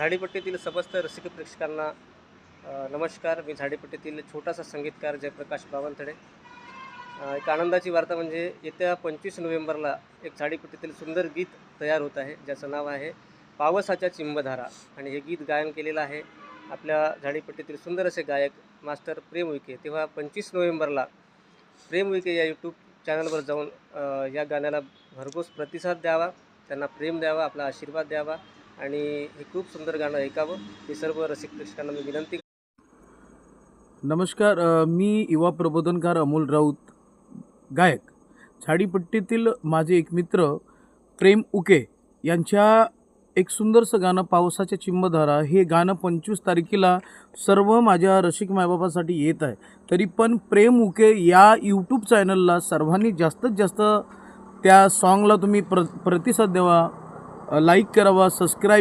झाडीपट्टीतील समस्त रसिक प्रेक्षकांना नमस्कार. मी झाडीपट्टीतील छोटासा संगीतकार जयप्रकाश बावनथडे. एक आनंदाची वार्ता म्हणजे येत्या 25 नोव्हेंबरला एक झाडीपट्टीतील सुंदर गीत तयार होत आहे, ज्याचं नाव आहे पावसाच्या चिंबधारा. आणि हे गीत गायन केलेलं आहे आपल्या झाडीपट्टीतील सुंदर असे गायक मास्टर प्रेम उईके. तेव्हा 25 नोव्हेंबरला प्रेम उईके या यूट्यूब चॅनलवर जाऊन या गाण्याला भरघोस प्रतिसाद द्यावा, त्यांना प्रेम द्यावा, आपला आशीर्वाद द्यावा आणि हे खूप सुंदर गाणं ऐकावं हे सर्व रसिक प्रेक्षकांना मी विनंती. नमस्कार. मी युवा प्रबोधनकार अमोल राऊत, गायक. झाडीपट्टीतील माझे एक मित्र प्रेम उके यांच्या एक सुंदरसं गाणं पावसाच्या चिंबधारा हे गाणं 25 तारखेला सर्व माझ्या रसिक मायबापासाठी येत आहे. तरी पण प्रेम उके या यूट्यूब चॅनलला सर्वांनी जास्तीत जास्त त्या सॉन्गला तुम्ही प्रतिसाद द्यावा, लाईक करावा, सबस्क्राईब